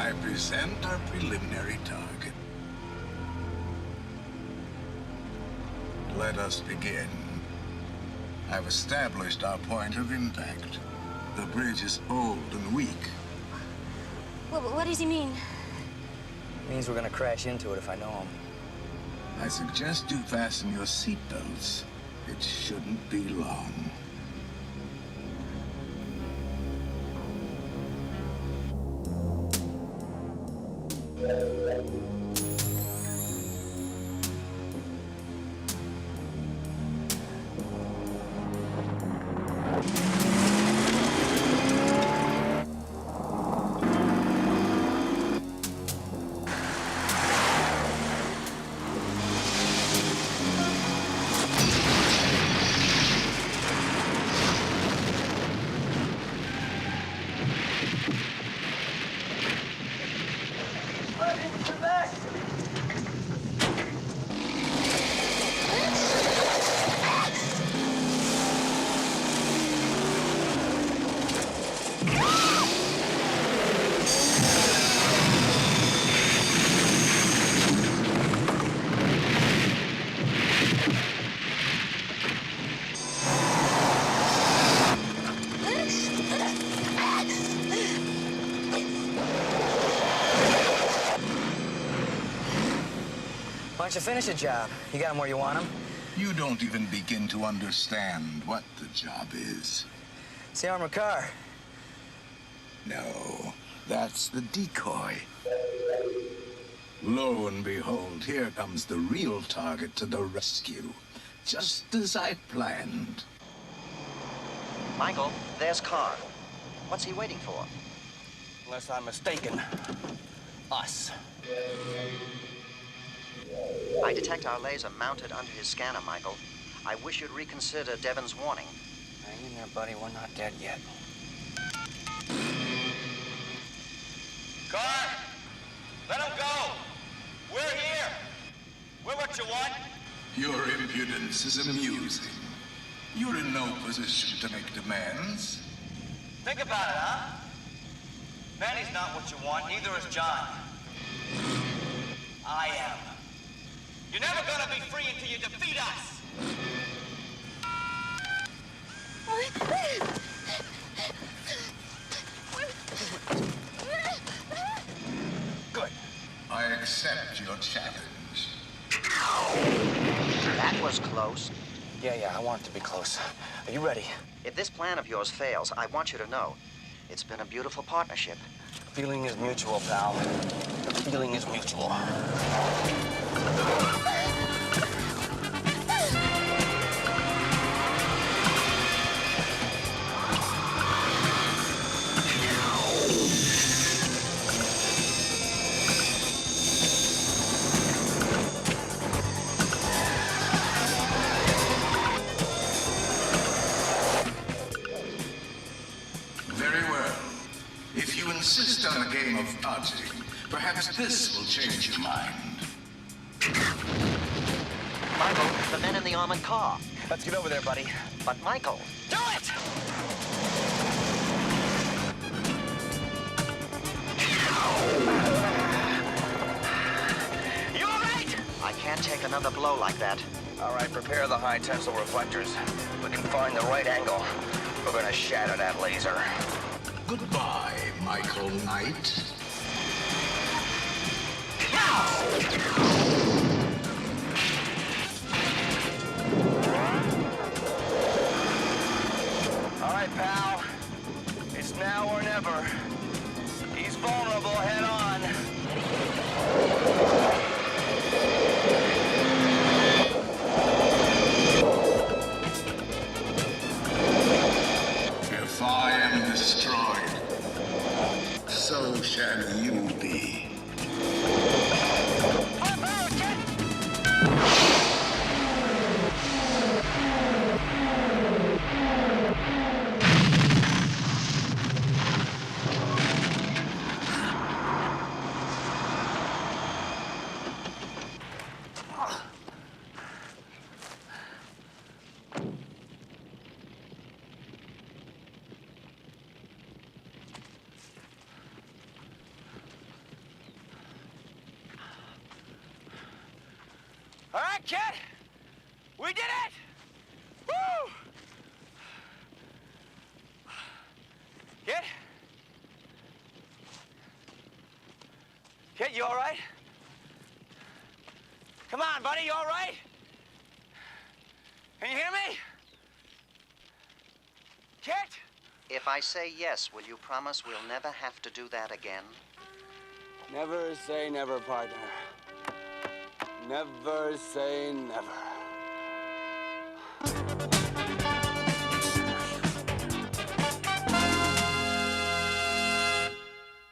I present our preliminary target. Let us begin. I've established our point of impact. The bridge is old and weak. What does he mean? It means we're gonna crash into it if I know him. I suggest you fasten your seatbelts. It shouldn't be long. Why don't you finish the job? You got him where you want him? You don't even begin to understand what the job is. It's the armored car. No, that's the decoy. Lo and behold, here comes the real target to the rescue. Just as I planned. Michael, there's Karr. What's he waiting for? Unless I'm mistaken. Us. I detect our laser mounted under his scanner, Michael. I wish you'd reconsider Devon's warning. Hang in there, buddy. We're not dead yet. Karr! Let him go! We're here! We're what you want! Your impudence is amusing. You're in no position to make demands. Think about it, huh? Manny's not what you want, neither is John. I am. You're never gonna be free until you defeat us! Good. I accept your challenge. That was close. Yeah, I want it to be close. Are you ready? If this plan of yours fails, I want you to know, it's been a beautiful partnership. The feeling is mutual, pal. The feeling is mutual. Insist on a game of dodging. Perhaps this will change your mind. Michael, the men in the armored car. Let's get over there, buddy. But Michael... Do it! You all right? I can't take another blow like that. All right, prepare the high tensile reflectors. We can find the right angle. We're gonna shatter that laser. Goodbye, Michael Knight. All right, pal. It's now or never. He's vulnerable, head on. If I am destroyed, so shall you be. All right, Kitt. We did it! Woo! Kitt? Kitt, you all right? Come on, buddy, you all right? Can you hear me? Kitt? If I say yes, will you promise we'll never have to do that again? Never say never, partner. Never say never.